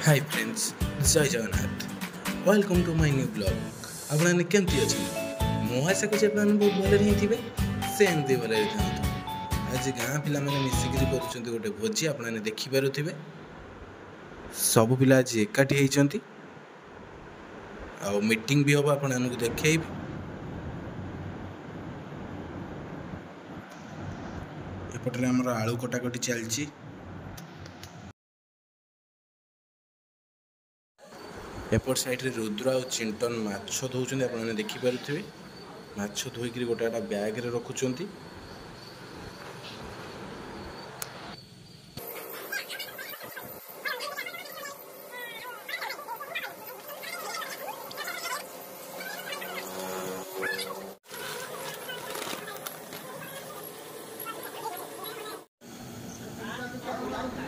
हाय friends, जय Jagannath. Welcome to my new blog. आपने केमती अच्छे? मु आशा करुँच बहुत भले ही थे सेमती भले था। आज गाँ पिला मिसिक गोटे भोजी आपने देखिपे। सब पिला आज एकाठी होती मीटिंग भी हम आपको देखे। एपटे आमर आलू कटाकटी चलती। एपट साइड रे रुद्र और चिंटन माछ धोचंदी आपने देखिपे। माछ धोईक गोटे गोटे बैग रे रखुंट।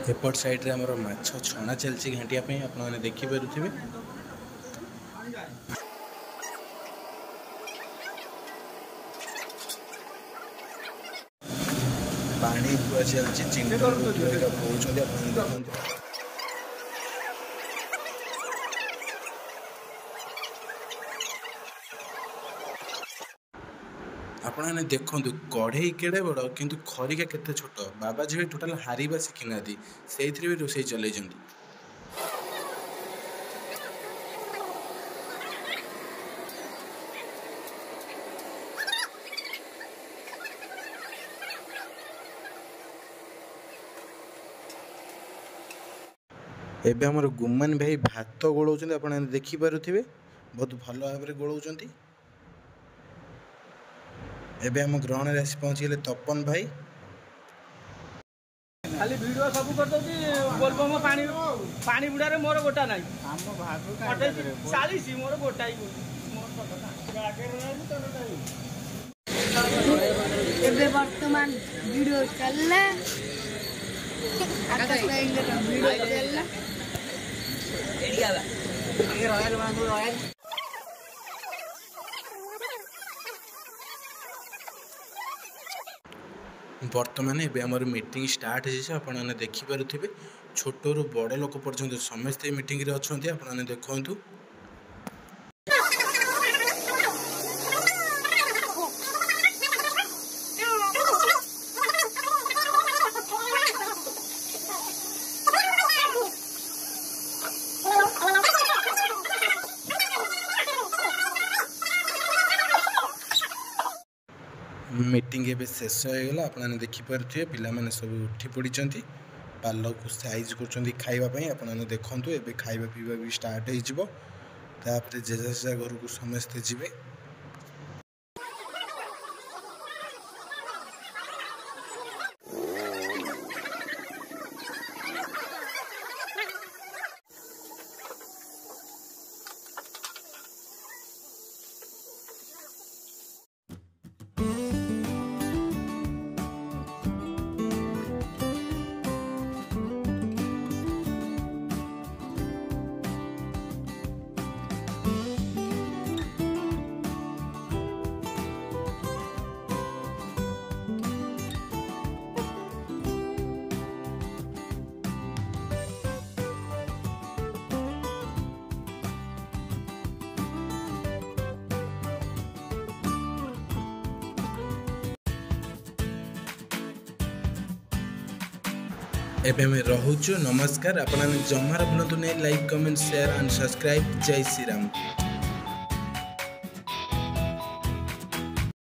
एपट साइड रे आमर माछ छणा चलती घाटिया आपने देखिपे। पानी पूरा चलती चिंटन आपने देखु कढ़ई केड़े बड़ किंतु खरिका केते छोट। बाबा जी टोटाल हारिबा शिखी ना से भी रोषे चल। एबे हमर गुमान भाई भात गोलाउछन आपने देखिपे। बहुत भल भाव में गोलाउछन। एबे हम ग्रहण रे आसी पहुँचीगले तपन भाई। खाली वीडियो सब कर दउची बोलबो म पानी पानी बुडा रे मोर गोटा नाही। हम भागो का 40 मोर गोटा ही मोर पता आगे रहू तो नहीं। एबे वर्तमान वीडियो चलले आकाश लाइन रे वीडियो चलले एडिया बा ये रॉयल बांधु रॉयल। बर्तमान एबे हमर मीटिंग स्टार्ट आपने देखिपे। छोट रु बड़ लोक पर्यंत समस्ते मीटिंग रे अछंती आपने देखंतु। मीटिंग एबे शेष होगला आपने देखिपे। पिला माने सब उठी पड़ी पाल को साइज कर खावाई आपने देखु। एबे खावा पीवा भी स्टार्ट हो जेजा घर को समस्ते जी। एबे में रहूचु। नमस्कार। आपने जमार भूलु नहीं like comment share and subscribe. जय श्री राम।